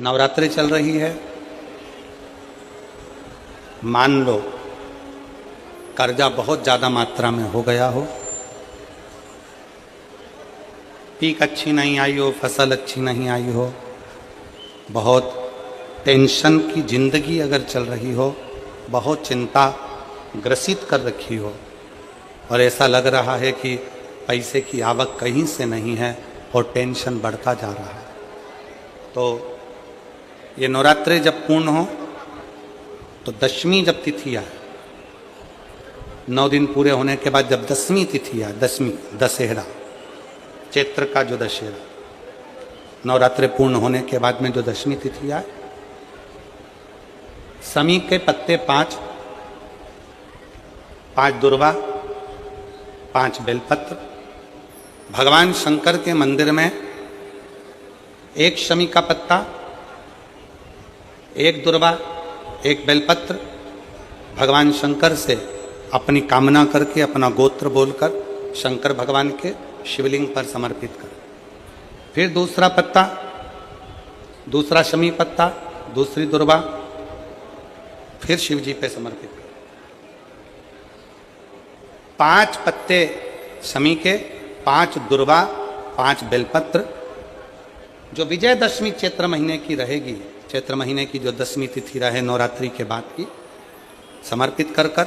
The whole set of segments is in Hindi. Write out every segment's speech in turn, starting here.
नवरात्रि चल रही है। मान लो कर्जा बहुत ज़्यादा मात्रा में हो गया हो, पीक अच्छी नहीं आई हो, फसल अच्छी नहीं आई हो, बहुत टेंशन की जिंदगी अगर चल रही हो, बहुत चिंता ग्रसित कर रखी हो और ऐसा लग रहा है कि पैसे की आवक कहीं से नहीं है और टेंशन बढ़ता जा रहा है, तो ये नवरात्रि जब पूर्ण हो तो दशमी जब तिथि आए, 9 दिन पूरे होने के बाद जब दसवीं तिथि आए, दसवीं दशहरा, चैत्र का जो दशहरा, नवरात्रि पूर्ण होने के बाद में जो दशमी तिथि आए, समी के पत्ते 5 दुर्वा, 5 बेलपत्र, भगवान शंकर के मंदिर में 1 शमी का पत्ता, 1 दुर्वा, 1 बेलपत्र, भगवान शंकर से अपनी कामना करके, अपना गोत्र बोलकर शंकर भगवान के शिवलिंग पर समर्पित कर। फिर दूसरा पत्ता, दूसरा शमी पत्ता, दूसरी दुर्वा, फिर शिव जी पे समर्पित कर। 5 पत्ते शमी के, 5 दुर्वा, 5 बेलपत्र, जो विजयदशमी चैत्र महीने की रहेगी, चैत्र महीने की जो दसवीं तिथि रहे नवरात्रि के बाद की, समर्पित कर कर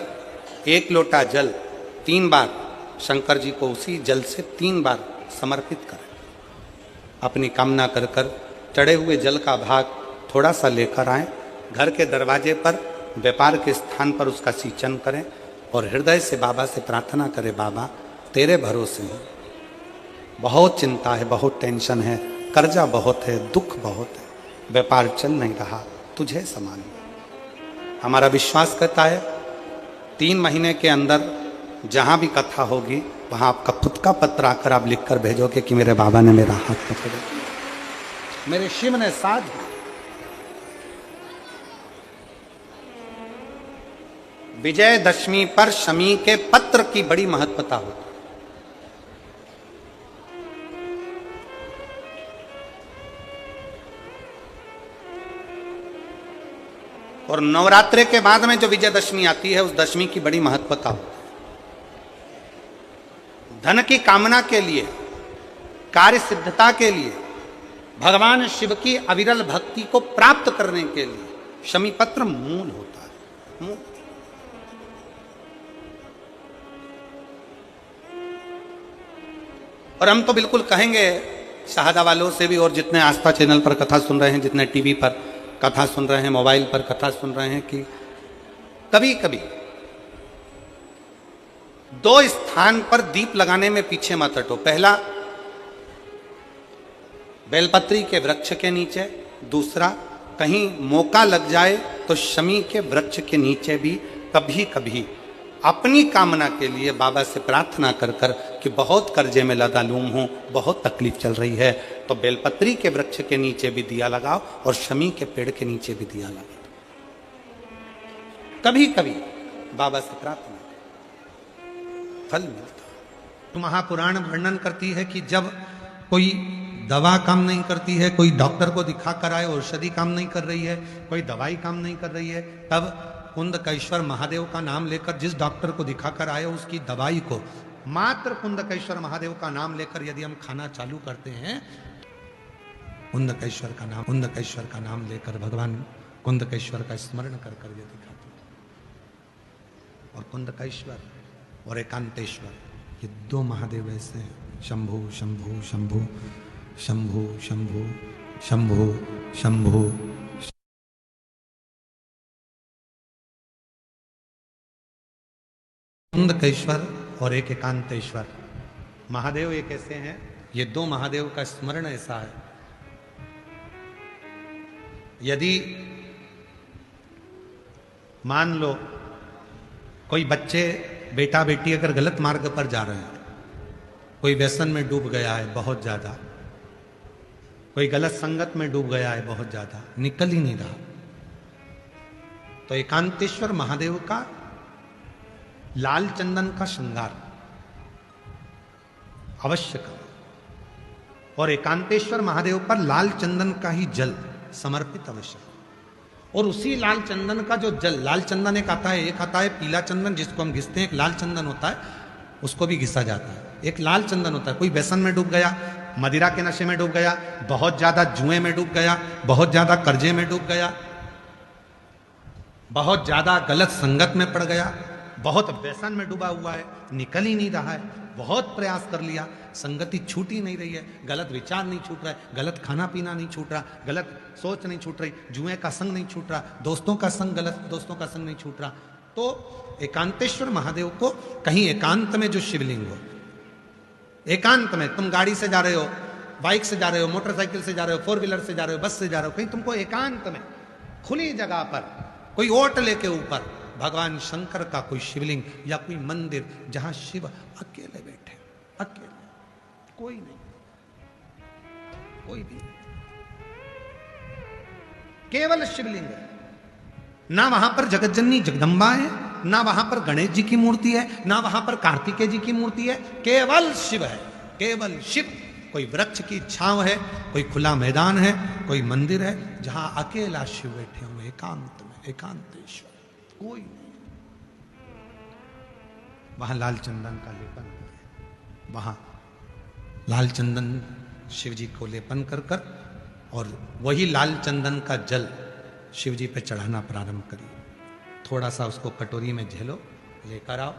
1 लोटा जल 3 बार शंकर जी को उसी जल से 3 बार समर्पित करें। अपनी कामना कर कर चढ़े हुए जल का भाग थोड़ा सा लेकर आएं, घर के दरवाजे पर, व्यापार के स्थान पर उसका सिंचन करें और हृदय से बाबा से प्रार्थना करें, बाबा तेरे भरोसे हैं, बहुत चिंता है, बहुत टेंशन है, कर्जा बहुत है, दुख बहुत है, व्यापार चल नहीं रहा, तुझे समान। हमारा विश्वास करता है 3 महीने के अंदर जहां भी कथा होगी वहां आपका खुद का पत्र आकर आप लिखकर भेजोगे कि मेरे बाबा ने मेरा हाथ पकड़ा, मेरे शिव ने साथ दिया। विजयदशमी पर शमी के पत्र की बड़ी महत्वता होती है। और नवरात्रि के बाद में जो विजयदशमी आती है, उस दशमी की बड़ी महत्वता होती है। धन की कामना के लिए, कार्य सिद्धता के लिए, भगवान शिव की अविरल भक्ति को प्राप्त करने के लिए शमी पत्र मूल होता है, मूल। और हम तो बिल्कुल कहेंगे शहादा वालों से भी, और जितने आस्था चैनल पर कथा सुन रहे हैं, जितने टीवी पर कथा सुन रहे हैं, मोबाइल पर कथा सुन रहे हैं, कि कभी कभी 2 स्थान पर दीप लगाने में पीछे मत हटो। पहला बेलपत्री के वृक्ष के नीचे, दूसरा कहीं मौका लग जाए तो शमी के वृक्ष के नीचे भी कभी कभी अपनी कामना के लिए बाबा से प्रार्थना कर कर कि बहुत कर्जे में लदालूम हूं, बहुत तकलीफ चल रही है, तो बेलपत्री के वृक्ष के नीचे भी दिया लगाओ और शमी के पेड़ के नीचे भी दिया लगाओ। कभी कभी बाबा से प्रार्थना फल मिलता। तो महापुराण वर्णन करती है कि जब कोई दवा काम नहीं करती है, कोई डॉक्टर को दिखा कर आए, औषधि काम नहीं कर रही है, कोई दवाई काम नहीं कर रही है, तब कुंदकेश्वर महादेव का नाम लेकर, जिस डॉक्टर को दिखाकर आए उसकी दवाई को मात्र कुंदकेश्वर महादेव का नाम लेकर यदि हम खाना चालू करते हैं, कुंदकेश्वर का नाम लेकर, भगवान कुंदकेश्वर का स्मरण कर कर यदि खाते हैं, और कुंदकेश्वर और एकांतेश्वर, ये 2 महादेव ऐसे हैं, शंभु शंभु शंभु शंभु शंभु शंभु शंभु। कुंदकेश्वर और एक एकांतेश्वर महादेव एक ऐसे हैं, ये 2 महादेव का स्मरण ऐसा है, यदि मान लो कोई बच्चे, बेटा बेटी अगर गलत मार्ग पर जा रहे हैं, कोई व्यसन में डूब गया है बहुत ज्यादा, कोई गलत संगत में डूब गया है बहुत ज्यादा, निकल ही नहीं रहा, तो एकांतेश्वर महादेव का लाल चंदन का श्रृंगार अवश्य करो, और एकांतेश्वर महादेव पर लाल चंदन का ही जल समर्पित अवश्य करो। और उसी लाल चंदन का जो जल, लाल चंदन एक आता है पीला चंदन जिसको हम घिसते हैं, एक लाल चंदन होता है उसको भी घिसा जाता है। एक लाल चंदन होता है, कोई व्यसन में डूब गया, मदिरा के नशे में डूब गया, बहुत ज्यादा जुए में डूब गया, बहुत ज्यादा कर्जे में डूब गया, बहुत ज्यादा गलत संगत में पड़ गया, बहुत व्यसन में डूबा हुआ है, निकल ही नहीं रहा है, बहुत प्रयास कर लिया, संगति छूट ही नहीं रही है, गलत विचार नहीं छूट रहा है, गलत खाना पीना नहीं छूट रहा, गलत सोच नहीं छूट रही, जुए का संग नहीं छूट रहा, दोस्तों का संग, गलत दोस्तों का संग नहीं छूट रहा, तो एकांतेश्वर महादेव को कहीं एकांत में जो शिवलिंग हो, एकांत में, तुम गाड़ी से जा रहे हो, बाइक से जा रहे हो, मोटरसाइकिल से जा रहे हो, फोर व्हीलर से जा रहे हो, बस से जा रहे हो, कहीं तुमको एकांत में खुली जगह पर कोई ओट लेके ऊपर भगवान शंकर का कोई शिवलिंग या कोई मंदिर जहां शिव अकेले बैठे, अकेले, कोई नहीं, कोई भी नहीं, केवल शिवलिंग है, ना वहां पर जगतजननी जगदम्बा है, ना वहां पर गणेश जी की मूर्ति है, ना वहां पर कार्तिकेय जी की मूर्ति है, केवल शिव है, केवल शिव। कोई वृक्ष की छांव है, कोई खुला मैदान है, कोई मंदिर है जहां अकेला शिव बैठे हुए एकांत में, एकांतेश्वर, कोई नहीं। वहां लाल चंदन का लेपन, वहां लाल चंदन शिव जी को लेपन कर कर और वही लाल चंदन का जल शिव जी पे चढ़ाना प्रारंभ करिए। थोड़ा सा उसको कटोरी में झेलो, लेकर आओ,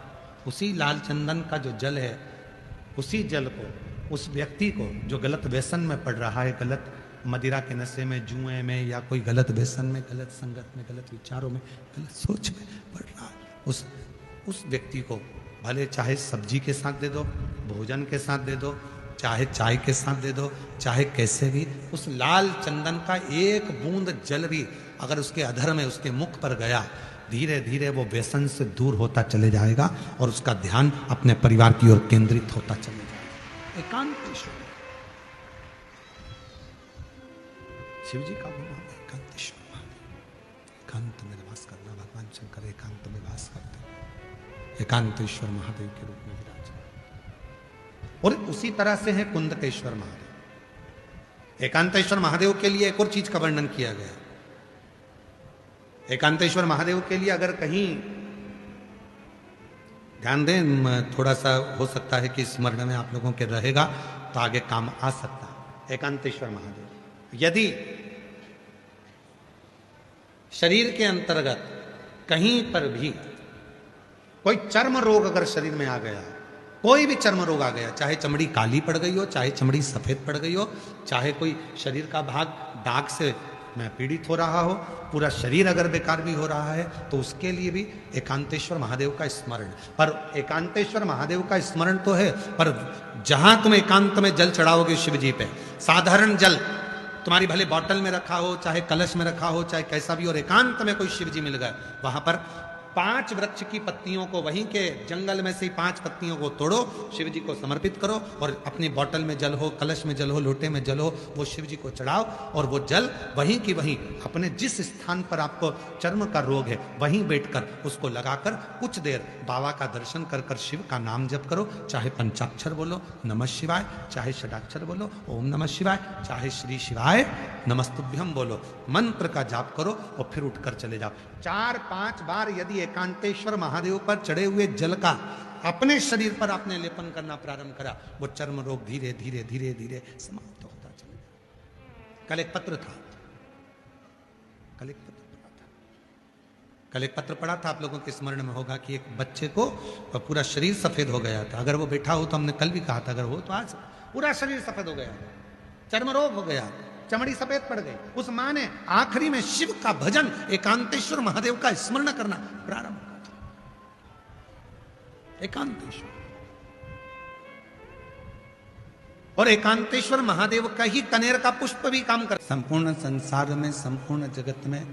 उसी लाल चंदन का जो जल है, उसी जल को उस व्यक्ति को जो गलत व्यसन में पड़ रहा है, गलत मदिरा के नशे में, जुए में, या कोई गलत व्यसन में, गलत संगत में, गलत विचारों में, गलत सोच में पड़ रहा है, उस व्यक्ति को भले चाहे सब्जी के साथ दे दो, भोजन के साथ दे दो, चाहे चाय के साथ दे दो, चाहे कैसे भी, उस लाल चंदन का एक बूंद जल भी अगर उसके अधर में, उसके मुख पर गया, धीरे धीरे वो व्यसन से दूर होता चले जाएगा और उसका ध्यान अपने परिवार की ओर केंद्रित होता चले जाएगा। एकांतेश्वर शिव जी का नाम एकांतेश्वर महादेव। एकांत में वास करना, भगवान शंकर एकांत में वास करते हैं, एकांतेश्वर महादेव के रूप में विराज। और उसी तरह से है कुंदकेश्वर महादेव। एकांतेश्वर महादेव के लिए एक और चीज का वर्णन किया गया। एकांतेश्वर महादेव के लिए अगर कहीं ध्यान दें, थोड़ा सा हो सकता है कि स्मरण में आप लोगों के रहेगा तो आगे काम आ सकता है। एकांतेश्वर महादेव, यदि शरीर के अंतर्गत कहीं पर भी कोई चर्म रोग अगर शरीर में आ गया, कोई भी चर्म रोग आ गया, चाहे चमड़ी काली पड़ गई हो, चाहे चमड़ी सफेद पड़ गई हो, चाहे कोई शरीर का भाग दाग से मैं पीड़ित हो रहा हो, पूरा शरीर अगर बेकार भी हो रहा है, तो उसके लिए भी एकांतेश्वर महादेव का स्मरण। पर एकांतेश्वर महादेव का स्मरण तो है, पर जहां तुम एकांत में जल चढ़ाओगे शिव जी पे, साधारण जल तुम्हारी भले बॉटल में रखा हो, चाहे कलश में रखा हो, चाहे कैसा भी, और एकांत में कोई शिव जी मिल गए, वहां पर 5 वृक्ष की पत्तियों को, वहीं के जंगल में से 5 पत्तियों को तोड़ो, शिव जी को समर्पित करो, और अपनी बोतल में जल हो, कलश में जल हो, लोटे में जल हो, वो शिव जी को चढ़ाओ, और वो जल वहीं की वहीं अपने जिस स्थान पर आपको चर्म का रोग है वहीं बैठकर उसको लगाकर कुछ देर बाबा का दर्शन कर कर शिव का नाम जप करो। चाहे पंचाक्षर बोलो नमः शिवाय, चाहे षडाक्षर बोलो ओम नमः शिवाय, चाहे श्री शिवाय नमस्तुभ्यम बोलो, मंत्र का जाप करो और फिर उठकर चले जाओ। 4-5 बार यदि एकांतेश्वर महादेव पर चढ़े हुए जल का अपने शरीर पर आपने लेपन करना प्रारंभ करा, वो चर्म रोग धीरे धीरे धीरे धीरे समाप्त होता चले गया। कल एक पत्र था, कल एक पत्र पढ़ा था, आप लोगों के स्मरण में होगा कि एक बच्चे को पूरा शरीर सफेद हो गया था। अगर वो बैठा हो तो हमने कल भी कहा था, अगर हो तो आज पूरा शरीर सफेद हो गया, चर्म रोग हो गया, चमड़ी सफेद पड़ गई। उस मां ने आखिरी में शिव का भजन, एकांतेश्वर महादेव का स्मरण करना प्रारंभ किया। एकांतेश्वर, और एकांतेश्वर महादेव का ही कनेर का पुष्प भी काम कर, संपूर्ण संसार में, संपूर्ण जगत में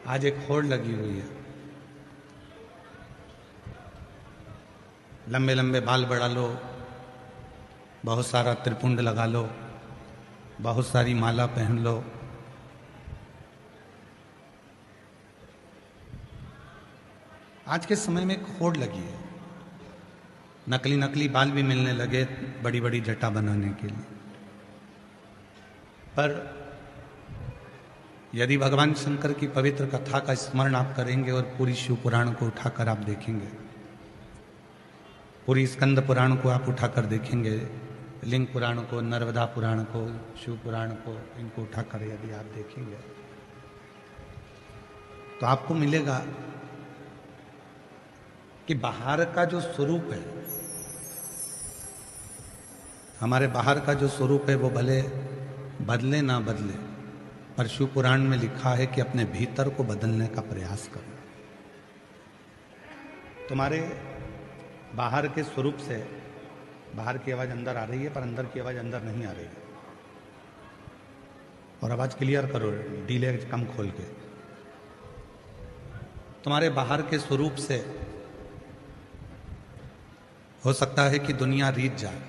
आज एक होड़ लगी हुई है। लंबे लंबे बाल बढ़ा लो, बहुत सारा त्रिपुंड लगा लो, बहुत सारी माला पहन लो, आज के समय में एक होड़ लगी है। नकली नकली बाल भी मिलने लगे बड़ी बड़ी जटा बनाने के लिए। पर यदि भगवान शंकर की पवित्र कथा का स्मरण आप करेंगे और पूरी शिव पुराण को उठाकर आप देखेंगे, पूरी स्कंद पुराण को आप उठाकर देखेंगे, लिंग पुराण को, नर्मदा पुराण को, शिव पुराण को, इनको उठाकर यदि आप देखेंगे तो आपको मिलेगा कि बाहर का जो स्वरूप है, हमारे बाहर का जो स्वरूप है वो भले बदले ना बदले, पर शिव पुराण में लिखा है कि अपने भीतर को बदलने का प्रयास करो। तुम्हारे बाहर के स्वरूप से बाहर की आवाज अंदर आ रही है, पर अंदर की आवाज अंदर नहीं आ रही है। और आवाज क्लियर करो, डीले कम खोल के। तुम्हारे बाहर के स्वरूप से हो सकता है कि दुनिया रीझ जाए,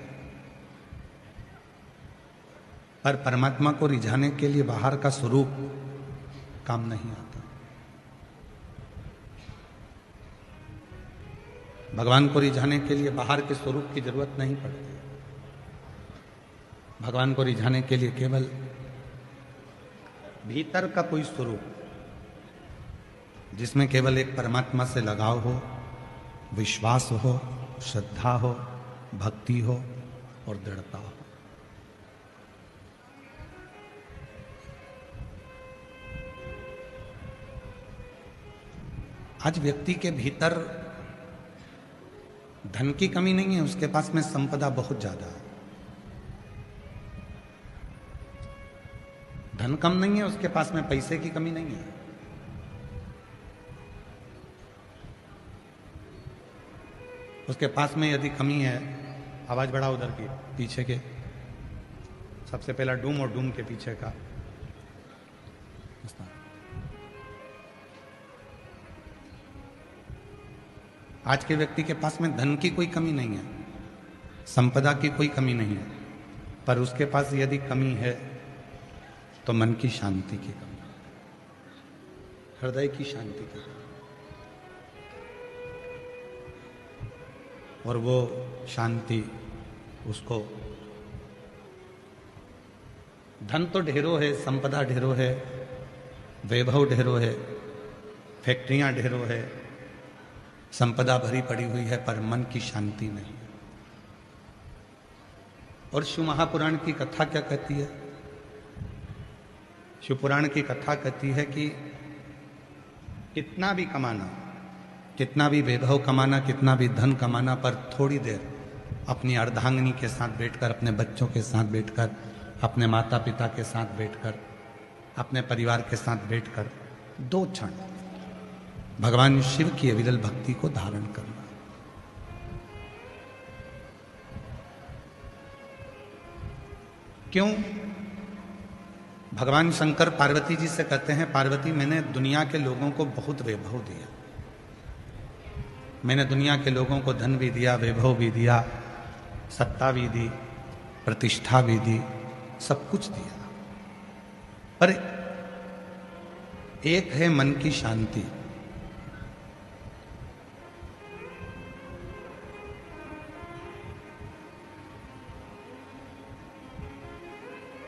पर परमात्मा को रिझाने के लिए बाहर का स्वरूप काम नहीं आता। भगवान को रिझाने के लिए बाहर के स्वरूप की जरूरत नहीं पड़ती। भगवान को रिझाने के लिए केवल भीतर का कोई स्वरूप जिसमें केवल एक परमात्मा से लगाव हो, विश्वास हो, श्रद्धा हो, भक्ति हो और दृढ़ता हो। आज व्यक्ति के भीतर धन की कमी नहीं है, उसके पास में संपदा बहुत ज्यादा है। धन कम नहीं है, उसके पास में पैसे की कमी नहीं है। उसके पास में यदि कमी है, आवाज बढ़ा उधर की पीछे के, सबसे पहला डूम और डूम के पीछे का। आज के व्यक्ति के पास में धन की कोई कमी नहीं है, संपदा की कोई कमी नहीं है, पर उसके पास यदि कमी है तो मन की शांति की कमी, हृदय की शांति की कमी। और वो शांति उसको, धन तो ढेरों है, संपदा ढेरों है, वैभव ढेरों है, फैक्ट्रियां ढेरों है, संपदा भरी पड़ी हुई है, पर मन की शांति नहीं। और शिव महापुराण की कथा क्या कहती है? शिव पुराण की कथा कहती है कि कितना भी कमाना, कितना भी वैभव कमाना, कितना भी धन कमाना, पर थोड़ी देर अपनी अर्धांगिनी के साथ बैठकर, अपने बच्चों के साथ बैठकर, अपने माता पिता के साथ बैठकर, अपने परिवार के साथ बैठकर 2 क्षण भगवान शिव की अविरल भक्ति को धारण करना। क्यों? भगवान शंकर पार्वती जी से कहते हैं, पार्वती मैंने दुनिया के लोगों को बहुत वैभव दिया, मैंने दुनिया के लोगों को धन भी दिया, वैभव भी दिया, सत्ता भी दी, प्रतिष्ठा भी दी, सब कुछ दिया, पर एक है मन की शांति।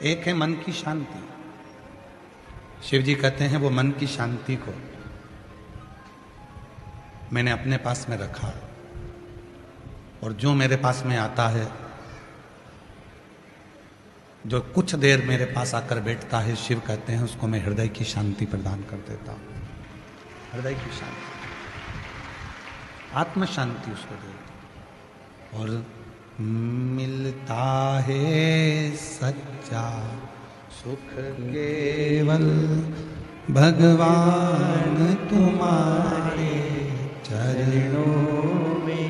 एक है मन की शांति। शिव जी कहते हैं वो मन की शांति को मैंने अपने पास में रखा, और जो मेरे पास में आता है, जो कुछ देर मेरे पास आकर बैठता है, शिव कहते हैं उसको मैं हृदय की शांति प्रदान कर देता हूं। हृदय की शांति, आत्म शांति उसको देता। और मिलता है सच्चा सुख केवल भगवान तुम्हारे चरणों में,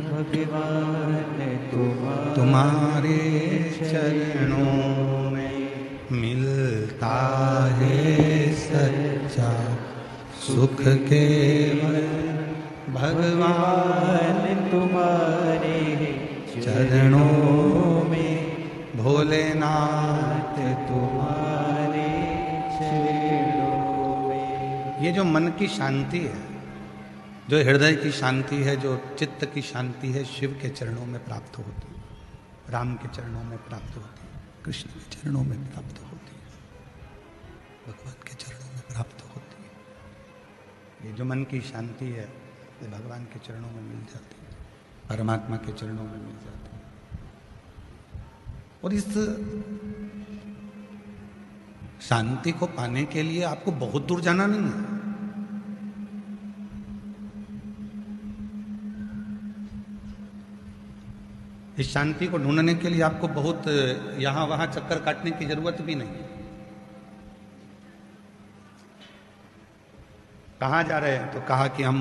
भगवान तुम्हारे चरणों में मिलता है सच्चा सुख केवल भगवान तुम्हारे चरणों में, भोलेनाथ तुम्हारे चरणों में। ये जो मन की शांति है, जो हृदय की शांति है, जो चित्त की शांति है, शिव के चरणों में प्राप्त होती है, राम के चरणों में प्राप्त होती है, कृष्ण के चरणों में प्राप्त होती है, भगवान के चरणों में प्राप्त होती है। ये जो मन की शांति है, ये भगवान के चरणों में मिल जाती है, परमात्मा के चरणों में मिल जाती है। और इस शांति को पाने के लिए आपको बहुत दूर जाना नहीं है। इस शांति को ढूंढने के लिए आपको बहुत यहां वहां चक्कर काटने की जरूरत भी नहीं। कहाँ जा रहे हैं? तो कहा कि हम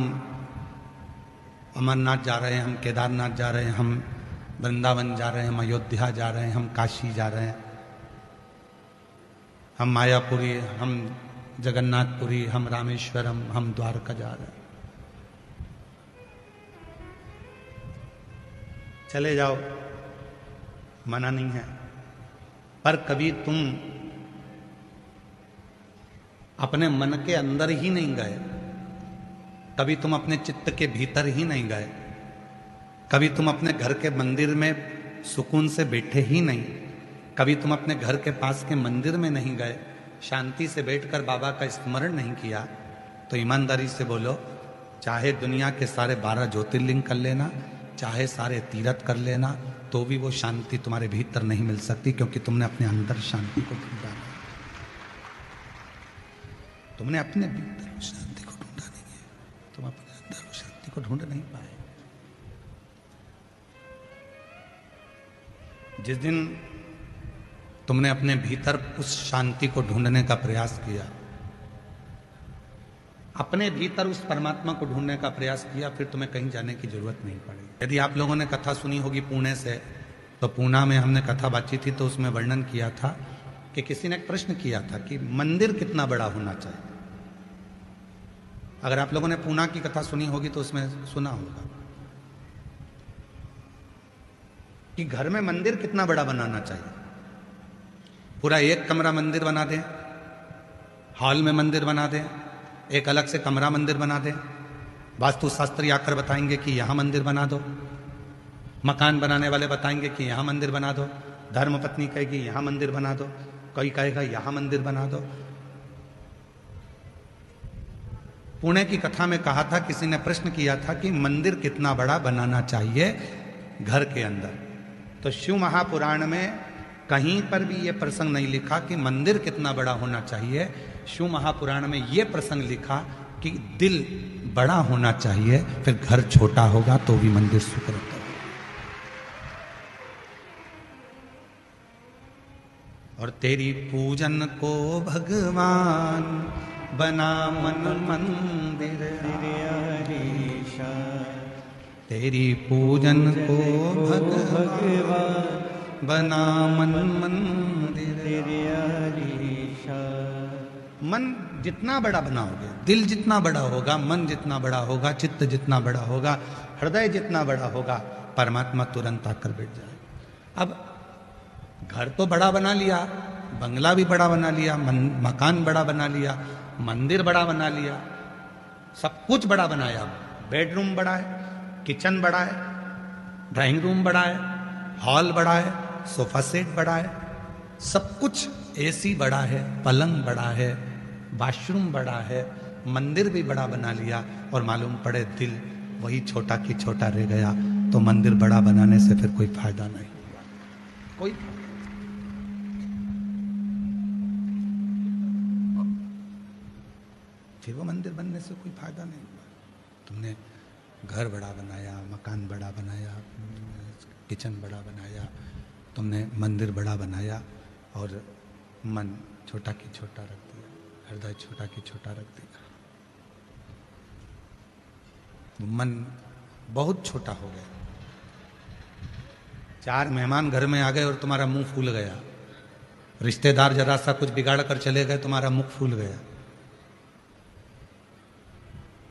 अमरनाथ जा रहे हैं, हम केदारनाथ जा रहे हैं, हम वृंदावन जा रहे हैं, हम अयोध्या जा रहे हैं, हम काशी जा रहे हैं, हम मायापुरी, हम जगन्नाथपुरी, हम रामेश्वरम, हम द्वारका जा रहे हैं। चले जाओ, मना नहीं है, पर कभी तुम अपने मन के अंदर ही नहीं गए, कभी तुम अपने चित्त के भीतर ही नहीं गए, कभी तुम अपने घर के मंदिर में सुकून से बैठे ही नहीं, कभी तुम अपने घर के पास के मंदिर में नहीं गए, शांति से बैठकर बाबा का स्मरण नहीं किया, तो ईमानदारी से बोलो, चाहे दुनिया के सारे 12 ज्योतिर्लिंग कर लेना, चाहे सारे तीर्थ कर लेना, तो भी वो शांति तुम्हारे भीतर नहीं मिल सकती, क्योंकि तुमने अपने अंदर शांति को ढूंढा नहीं। तुमने अपने भीतर शांति को ढूंढा नहीं है, तुम अपने अंदर शांति को ढूंढ नहीं पाए। जिस दिन तुमने अपने भीतर उस शांति को ढूंढने का प्रयास किया, अपने भीतर उस परमात्मा को ढूंढने का प्रयास किया, फिर तुम्हें कहीं जाने की जरूरत नहीं पड़ेगी। यदि आप लोगों ने कथा सुनी होगी पुणे से, तो पूना में हमने कथा बातचीत थी, तो उसमें वर्णन किया था कि किसी ने एक प्रश्न किया था कि मंदिर कितना बड़ा होना चाहिए। अगर आप लोगों ने पूना की कथा सुनी होगी तो उसमें सुना होगा कि घर में मंदिर कितना बड़ा बनाना चाहिए। पूरा एक कमरा मंदिर बना दें, हॉल में मंदिर बना दें, एक अलग से कमरा मंदिर बना दें, वास्तुशास्त्री आकर बताएंगे कि यहां मंदिर बना दो, मकान बनाने वाले बताएंगे कि यहां मंदिर बना दो, धर्मपत्नी कहेगी यहां मंदिर बना दो, कोई कहेगा यहां मंदिर बना दो। पुणे की कथा में कहा था, किसी ने प्रश्न किया था कि मंदिर कितना बड़ा बनाना चाहिए घर के अंदर, तो शिव महापुराण में कहीं पर भी यह प्रसंग नहीं लिखा कि मंदिर कितना बड़ा होना चाहिए। शिव महापुराण में यह प्रसंग लिखा कि दिल बड़ा होना चाहिए, फिर घर छोटा होगा तो भी मंदिर सुखद होगा। और तेरी पूजन को भगवान बना मन मंदिर, तेरी पूजन को भगवान बना मन मंदिर। मन जितना बड़ा बनाओगे, दिल जितना बड़ा होगा, मन जितना बड़ा होगा, चित्त जितना बड़ा होगा, हृदय जितना बड़ा होगा, परमात्मा तुरंत आकर बैठ जाए। अब घर तो बड़ा बना लिया, बंगला भी बड़ा बना लिया, मकान बड़ा बना लिया, मंदिर बड़ा बना लिया, सब कुछ बड़ा बनाया। बेडरूम बड़ा है, किचन बड़ा है, ड्राइंग रूम बड़ा है, हॉल बड़ा है, सोफा सेट बड़ा है, सब कुछ, एसी बड़ा है, पलंग बड़ा है, वॉशरूम बड़ा है, मंदिर भी बड़ा बना लिया, और मालूम पड़े दिल वही छोटा की छोटा रह गया, तो मंदिर बड़ा बनाने से फिर कोई फायदा नहीं हुआ। कोई फिर वो मंदिर बनने से कोई फायदा नहीं हुआ। तुमने घर बड़ा बनाया, मकान बड़ा बनाया, किचन बड़ा बनाया, तुमने मंदिर बड़ा बनाया, और मन छोटा की छोटा रख दिया, हृदय छोटा की छोटा रख दिया। मन बहुत छोटा हो गया। 4 मेहमान घर में आ गए और तुम्हारा मुंह फूल गया, रिश्तेदार जरा सा कुछ बिगाड़ कर चले गए, तुम्हारा मुख फूल गया,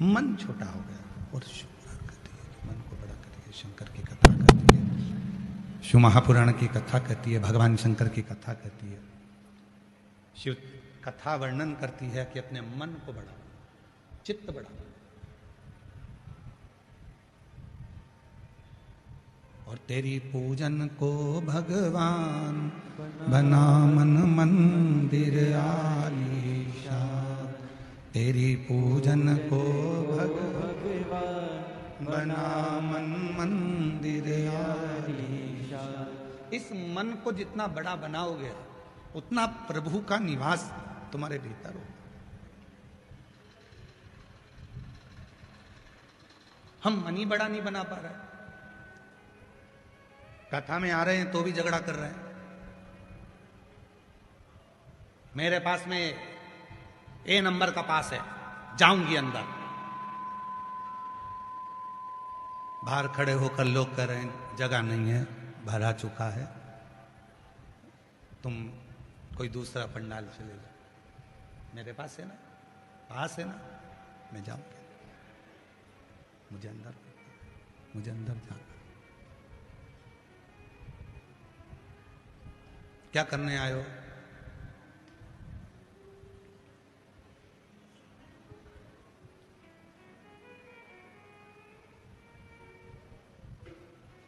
मन छोटा हो गया। और शिव पुराण कहती है कि मन को बड़ा करिए, शंकर की कथा कहती है, शिव महापुराण की कथा कहती है, भगवान शंकर की कथा कहती है, शिव कथा वर्णन करती है कि अपने मन को बढ़ाओ, चित्त बढ़ाओ। और तेरी पूजन को भगवान बना मन मंदिर आलीशान। तेरी पूजन को भगवान बना मन मंदिर आलीशान। इस मन को जितना बड़ा बनाओगे उतना प्रभु का निवास तुम्हारे भीतर हो। हम मन ही बड़ा नहीं बना पा रहे। कथा में आ रहे हैं तो भी झगड़ा कर रहे हैं। मेरे पास में ए नंबर का पास है, जाऊंगी अंदर। बाहर खड़े होकर लोग कह रहे हैं जगह नहीं है, भरा चुका है, तुम कोई दूसरा पंडाल चले जाओ। मेरे पास है ना, पास है ना, मैं जाऊंगा। मुझे अंदर जाना। क्या करने आए हो?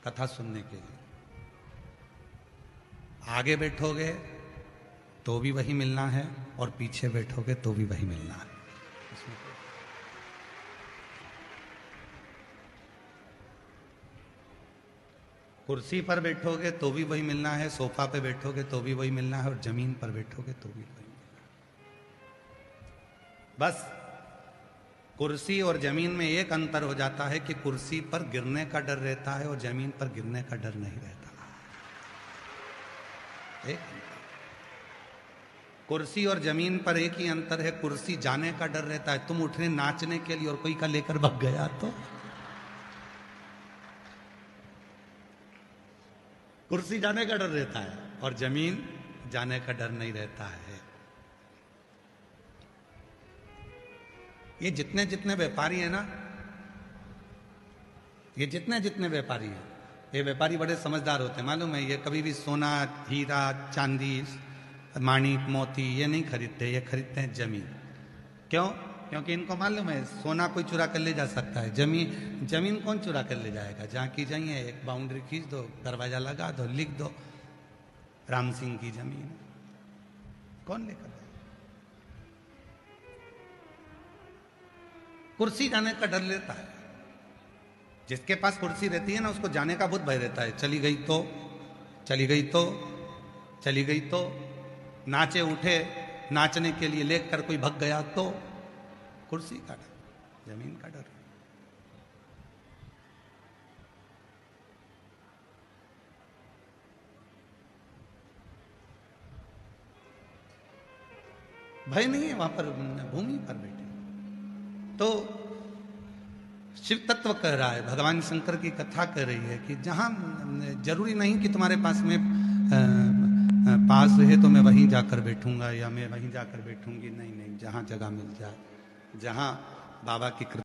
कथा सुनने के लिए। आगे बैठोगे तो भी वही मिलना है और पीछे बैठोगे तो भी वही मिलना है। कुर्सी पर बैठोगे तो भी वही मिलना है, सोफा पे बैठोगे तो भी वही मिलना है, और जमीन पर बैठोगे तो भी वही मिलना है। बस कुर्सी और जमीन में एक अंतर हो जाता है कि कुर्सी पर गिरने का डर रहता है और जमीन पर गिरने का डर नहीं रहता। एक कुर्सी और जमीन पर एक ही अंतर है, कुर्सी जाने का डर रहता है। तुम उठने नाचने के लिए और कोई का लेकर भाग गया तो कुर्सी जाने का डर रहता है और जमीन जाने का डर नहीं रहता है। ये जितने जितने व्यापारी हैं ना, ये जितने जितने व्यापारी हैं, ये व्यापारी बड़े समझदार होते हैं। मालूम है, ये कभी भी सोना, हीरा, चांदी, माणिक, मोती ये नहीं खरीदते, ये खरीदते हैं जमीन। क्यों? क्योंकि इनको मालूम है सोना कोई चुरा कर ले जा सकता है, जमीन कौन चुरा कर ले जाएगा। जहाँ की जाइए एक बाउंड्री खींच दो, दरवाजा लगा दो, लिख दो राम सिंह की जमीन, कौन लेकर जाए। कुर्सी जाने का डर लेता है। जिसके पास कुर्सी रहती है ना, उसको जाने का बहुत भय रहता है। चली गई तो, चली गई तो, चली गई तो, नाचे उठे नाचने के लिए लेकर कोई भग गया तो। कुर्सी का डर, जमीन का डर। भय नहीं है वहां पर, भूमि पर बैठे। तो शिव तत्व कह रहा है, भगवान शंकर की कथा कह रही है कि जहां जरूरी नहीं कि तुम्हारे पास में पास है तो मैं वहीं जाकर बैठूंगा या मैं वहीं जाकर बैठूंगी। नहीं नहीं, जहां जगह मिल जाए, जहां बाबा की कृपा